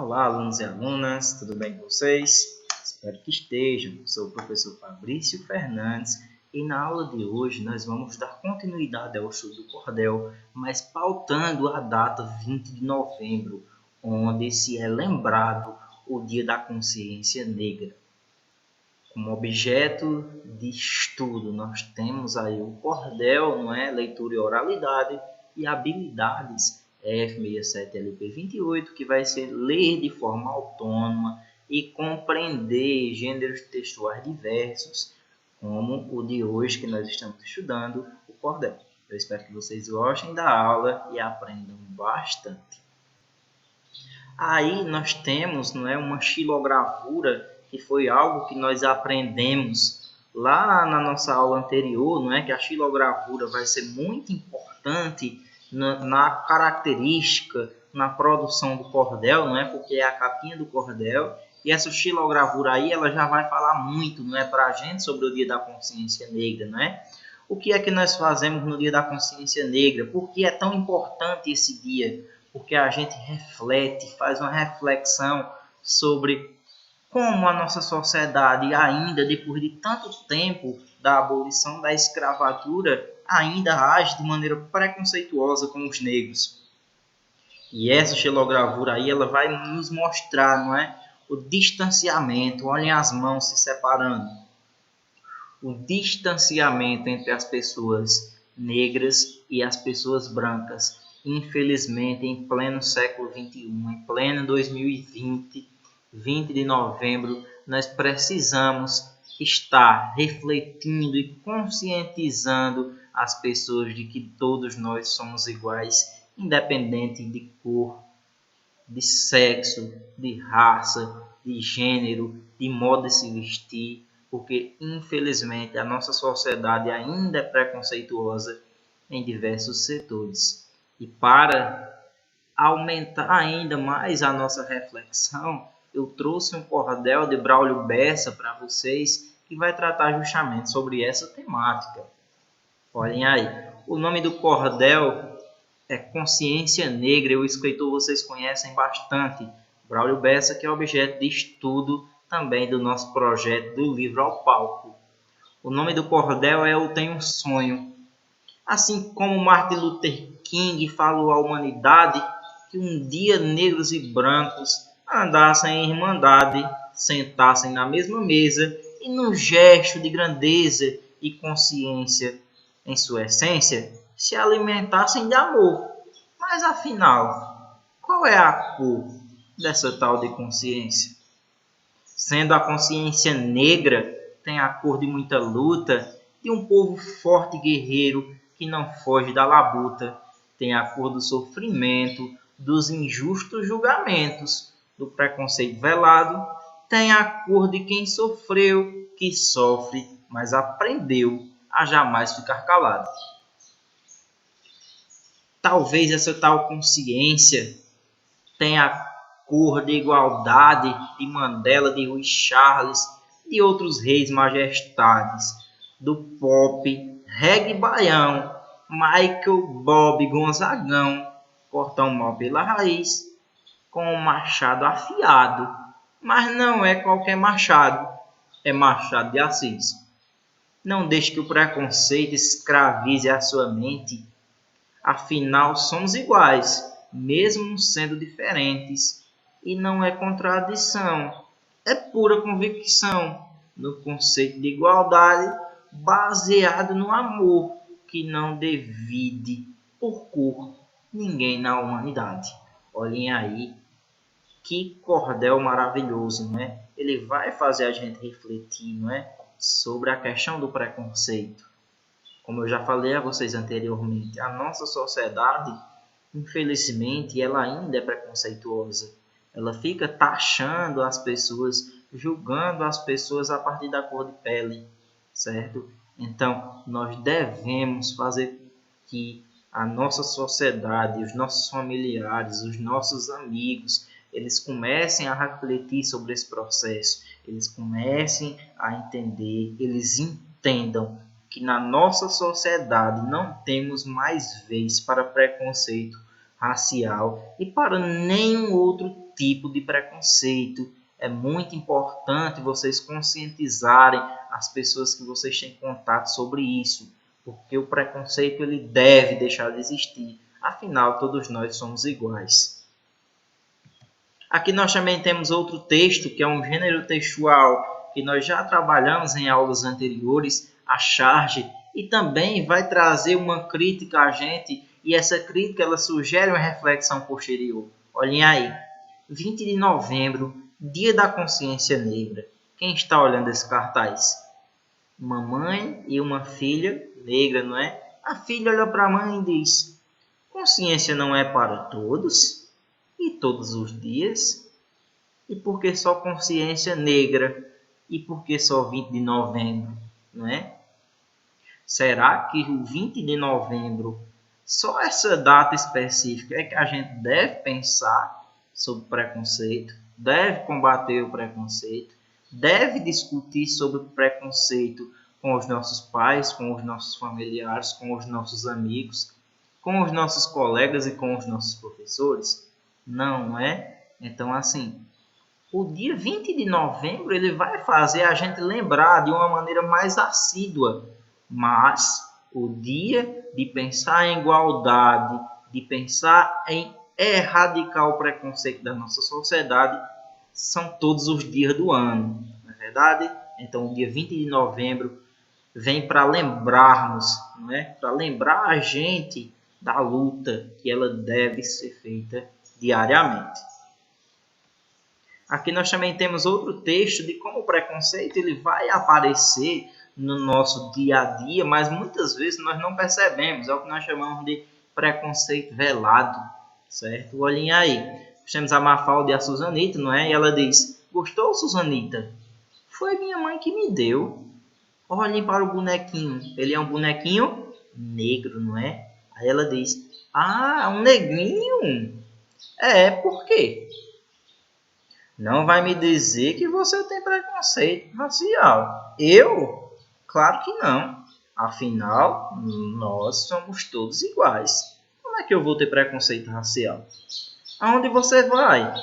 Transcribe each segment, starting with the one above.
Olá, alunos e alunas, tudo bem com vocês? Espero que estejam. Sou o professor Fabrício Fernandes e na aula de hoje nós vamos dar continuidade ao estudo do cordel, mas pautando a data 20 de novembro, onde se é lembrado o Dia da Consciência Negra. Como objeto de estudo, nós temos aí o cordel, não é? Leitura e oralidade e habilidades F67LP28, que vai ser ler de forma autônoma e compreender gêneros textuais diversos, como o de hoje que nós estamos estudando, o cordel. Eu espero que vocês gostem da aula e aprendam bastante. Aí nós temos, não é, uma xilogravura, que foi algo que nós aprendemos lá na nossa aula anterior, não é, que a xilogravura vai ser muito importante na característica, na produção do cordel, não é, porque é a capinha do cordel, e essa xilogravura aí, ela já vai falar muito, não é, para a gente sobre o Dia da Consciência Negra, não é? O que é que nós fazemos no Dia da Consciência Negra? Por que é tão importante esse dia? Porque a gente reflete, faz uma reflexão sobre como a nossa sociedade ainda, depois de tanto tempo da abolição da escravatura, ainda age de maneira preconceituosa com os negros. E essa xilogravura aí, ela vai nos mostrar, não é, o distanciamento, olhem as mãos se separando, o distanciamento entre as pessoas negras e as pessoas brancas. Infelizmente, em pleno século XXI, em pleno 2020, 20 de novembro, nós precisamos estar refletindo e conscientizando as pessoas de que todos nós somos iguais, independente de cor, de sexo, de raça, de gênero, de modo de se vestir, porque infelizmente a nossa sociedade ainda é preconceituosa em diversos setores. E para aumentar ainda mais a nossa reflexão, eu trouxe um cordel de Braulio Bessa para vocês, que vai tratar justamente sobre essa temática. Olhem aí, o nome do cordel é Consciência Negra, o escritor vocês conhecem bastante, Braulio Bessa, que é objeto de estudo também do nosso projeto do livro ao palco. O nome do cordel é Eu Tenho um Sonho. Assim como Martin Luther King falou à humanidade que um dia negros e brancos andassem em irmandade, sentassem na mesma mesa e num gesto de grandeza e consciência em sua essência, se alimentassem de amor. Mas afinal, qual é a cor dessa tal de consciência? Sendo a consciência negra, tem a cor de muita luta, de um povo forte e guerreiro que não foge da labuta, tem a cor do sofrimento, dos injustos julgamentos, do preconceito velado, tem a cor de quem sofreu, que sofre, mas aprendeu a jamais ficar calado. Talvez essa tal consciência tenha a cor de igualdade de Mandela, de Rui Charles, de outros reis majestades, do pop, reggae baião, Michael Bob Gonzagão, cortam mal pela raiz, com um machado afiado, mas não é qualquer machado, é Machado de Assis. Não deixe que o preconceito escravize a sua mente, afinal somos iguais, mesmo sendo diferentes, e não é contradição, é pura convicção, no conceito de igualdade, baseado no amor, que não divide por cor ninguém na humanidade. Olhem aí, que cordel maravilhoso, não é? Ele vai fazer a gente refletir, não é, sobre a questão do preconceito. Como eu já falei a vocês anteriormente, a nossa sociedade, infelizmente, ela ainda é preconceituosa. Ela fica taxando as pessoas, julgando as pessoas a partir da cor de pele, certo? Então, nós devemos fazer com que a nossa sociedade, os nossos familiares, os nossos amigos, eles comecem a refletir sobre esse processo, eles comecem a entender, eles entendam que na nossa sociedade não temos mais vez para preconceito racial e para nenhum outro tipo de preconceito. É muito importante vocês conscientizarem as pessoas que vocês têm contato sobre isso, porque o preconceito ele deve deixar de existir. Afinal, todos nós somos iguais. Aqui nós também temos outro texto, que é um gênero textual, que nós já trabalhamos em aulas anteriores, a charge, e também vai trazer uma crítica a gente, e essa crítica ela sugere uma reflexão posterior. Olhem aí, 20 de novembro, Dia da Consciência Negra. Quem está olhando esse cartaz? Uma mãe e uma filha negra, não é? A filha olha para a mãe e diz: consciência não é para todos e todos os dias? E por que só consciência negra? E por que só 20 de novembro, não é? Será que o 20 de novembro, só essa data específica, é que a gente deve pensar sobre preconceito, deve combater o preconceito, deve discutir sobre preconceito com os nossos pais, com os nossos familiares, com os nossos amigos, com os nossos colegas e com os nossos professores? Não é? Então, assim, o dia 20 de novembro ele vai fazer a gente lembrar de uma maneira mais assídua, mas o dia de pensar em igualdade, de pensar em erradicar o preconceito da nossa sociedade, são todos os dias do ano, não é verdade? Então, o dia 20 de novembro vem para lembrarmos, não é? Para lembrar a gente da luta que ela deve ser feita diariamente. Aqui nós também temos outro texto de como o preconceito ele vai aparecer no nosso dia a dia, mas muitas vezes nós não percebemos. É o que nós chamamos de preconceito velado, certo? Olhem aí, nós temos a Mafalda e a Suzanita, não é? E ela diz: gostou, Suzanita? Foi minha mãe que me deu. Olhem para o bonequinho, ele é um bonequinho negro, não é? Aí ela diz: ah, um negrinho? É, por quê? Não vai me dizer que você tem preconceito racial. Eu? Claro que não. Afinal, nós somos todos iguais. Como é que eu vou ter preconceito racial? Aonde você vai?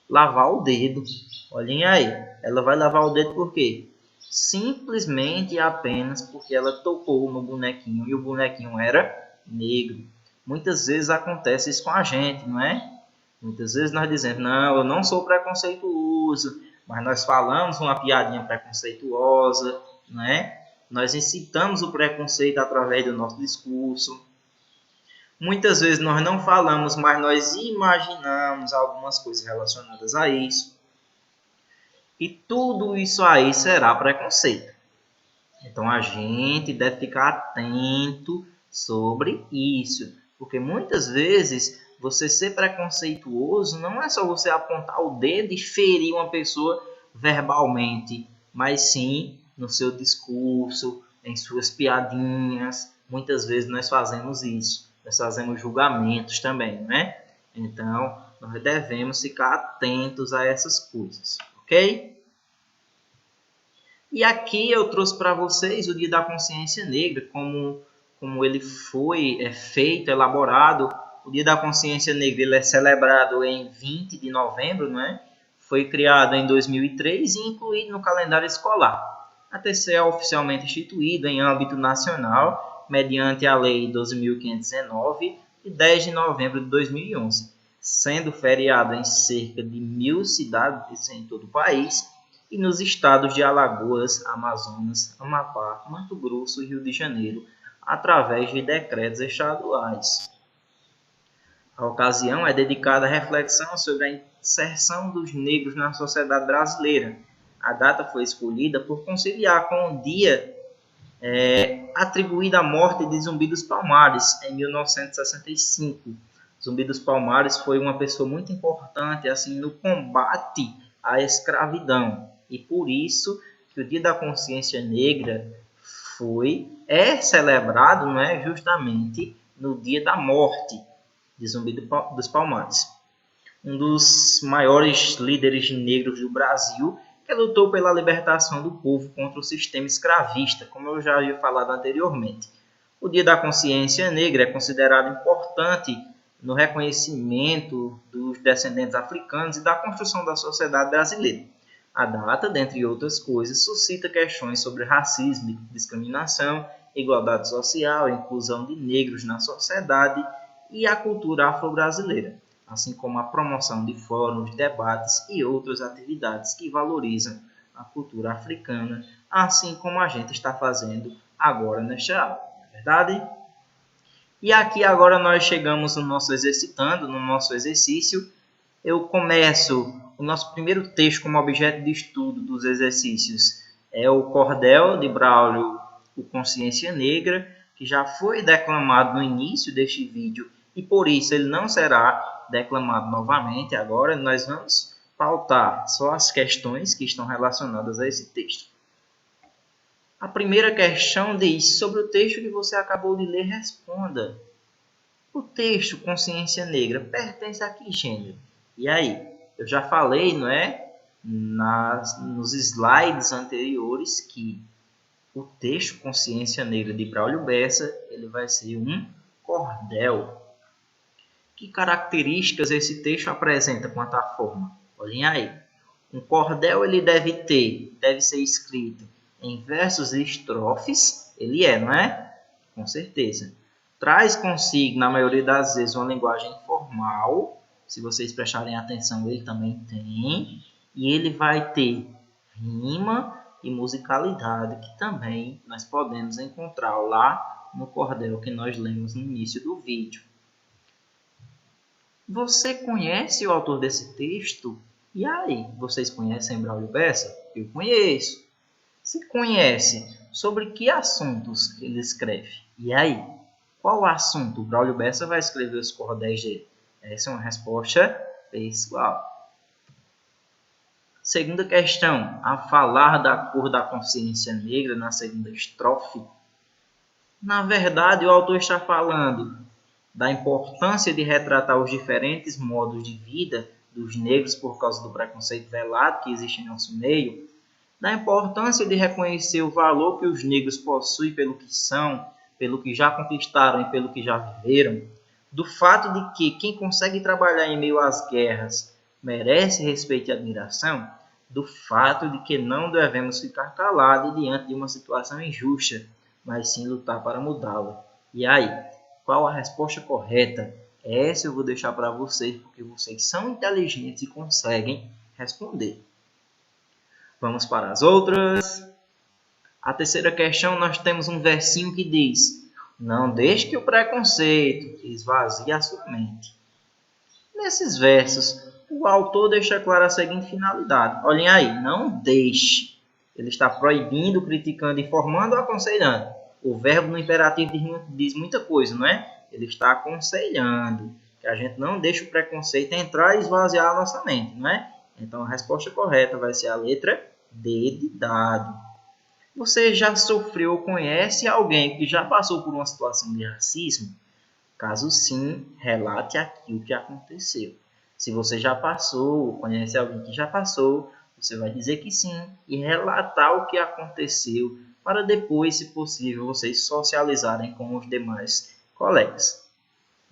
Lavar o dedo. Olhem aí. Ela vai lavar o dedo por quê? Simplesmente e apenas porque ela tocou no bonequinho e o bonequinho era negro. Muitas vezes acontece isso com a gente, não é? Muitas vezes nós dizemos: não, eu não sou preconceituoso, mas nós falamos uma piadinha preconceituosa, não é? Nós incitamos o preconceito através do nosso discurso. Muitas vezes nós não falamos, mas nós imaginamos algumas coisas relacionadas a isso. E tudo isso aí será preconceito. Então a gente deve ficar atento sobre isso, porque muitas vezes você ser preconceituoso não é só você apontar o dedo e ferir uma pessoa verbalmente, mas sim no seu discurso, em suas piadinhas. Muitas vezes nós fazemos isso, nós fazemos julgamentos também, né? Então, nós devemos ficar atentos a essas coisas, ok? E aqui eu trouxe para vocês o Dia da Consciência Negra, como ele foi feito, elaborado. O Dia da Consciência Negra ele é celebrado em 20 de novembro, não é? Foi criado em 2003 e incluído no calendário escolar, até ser oficialmente instituído em âmbito nacional, mediante a Lei 12.519, de 10 de novembro de 2011, sendo feriado em cerca de 1.000 cidades em todo o país e nos estados de Alagoas, Amazonas, Amapá, Mato Grosso e Rio de Janeiro, através de decretos estaduais. A ocasião é dedicada à reflexão sobre a inserção dos negros na sociedade brasileira. A data foi escolhida por conciliar com o dia atribuído à morte de Zumbi dos Palmares, em 1965. Zumbi dos Palmares foi uma pessoa muito importante assim, no combate à escravidão. E por isso que o Dia da Consciência Negra é celebrado, não é, justamente no dia da morte de Zumbi dos Palmares. Um dos maiores líderes negros do Brasil, que lutou pela libertação do povo contra o sistema escravista, como eu já havia falado anteriormente. O Dia da Consciência Negra é considerado importante no reconhecimento dos descendentes africanos e da construção da sociedade brasileira. A data, dentre outras coisas, suscita questões sobre racismo, discriminação, igualdade social, inclusão de negros na sociedade e a cultura afro-brasileira, assim como a promoção de fóruns, debates e outras atividades que valorizam a cultura africana, assim como a gente está fazendo agora nesta aula, não é verdade? E aqui agora nós chegamos no nosso exercitando, no nosso exercício. Eu começo o nosso primeiro texto como objeto de estudo dos exercícios. É o Cordel de Braulio, o Consciência Negra, que já foi declamado no início deste vídeo e por isso ele não será declamado novamente. Agora nós vamos pautar só as questões que estão relacionadas a esse texto. A primeira questão diz: sobre o texto que você acabou de ler, responda. O texto Consciência Negra pertence a que gênero? E aí? Eu já falei, não é? Nos slides anteriores que o texto Consciência Negra de Braulio Bessa ele vai ser um cordel. Que características esse texto apresenta quanto à forma? Olhem aí. Um cordel ele deve ser escrito em versos e estrofes, ele não é? Com certeza. Traz consigo, na maioria das vezes, uma linguagem formal. Se vocês prestarem atenção, ele também tem. E ele vai ter rima e musicalidade, que também nós podemos encontrar lá no cordel que nós lemos no início do vídeo. Você conhece o autor desse texto? E aí, vocês conhecem Braulio Bessa? Eu conheço. Se conhece, sobre que assuntos ele escreve? E aí, qual assunto Braulio Bessa vai escrever os cordéis dele? Essa é uma resposta pessoal. Segunda questão, a falar da cor da consciência negra na segunda estrofe. Na verdade, o autor está falando da importância de retratar os diferentes modos de vida dos negros por causa do preconceito velado que existe em nosso meio, da importância de reconhecer o valor que os negros possuem pelo que são, pelo que já conquistaram e pelo que já viveram, do fato de que quem consegue trabalhar em meio às guerras merece respeito e admiração, do fato de que não devemos ficar calados diante de uma situação injusta, mas sim lutar para mudá-la. E aí, qual a resposta correta? Essa eu vou deixar para vocês, porque vocês são inteligentes e conseguem responder. Vamos para as outras. A terceira questão, nós temos um versinho que diz: não deixe que o preconceito esvazie a sua mente. Nesses versos, o autor deixa clara a seguinte finalidade. Olhem aí, não deixe. Ele está proibindo, criticando, informando ou aconselhando. O verbo no imperativo diz muita coisa, não é? Ele está aconselhando que a gente não deixe o preconceito entrar e esvaziar a nossa mente, não é? Então, a resposta correta vai ser a letra D de dado. Você já sofreu ou conhece alguém que já passou por uma situação de racismo? Caso sim, relate aqui o que aconteceu. Se você já passou ou conhece alguém que já passou, você vai dizer que sim e relatar o que aconteceu para depois, se possível, vocês socializarem com os demais colegas.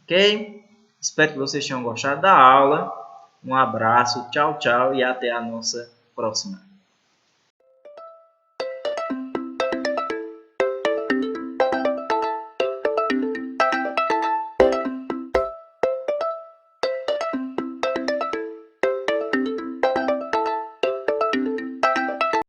Ok? Espero que vocês tenham gostado da aula. Um abraço, tchau, tchau e até a nossa próxima.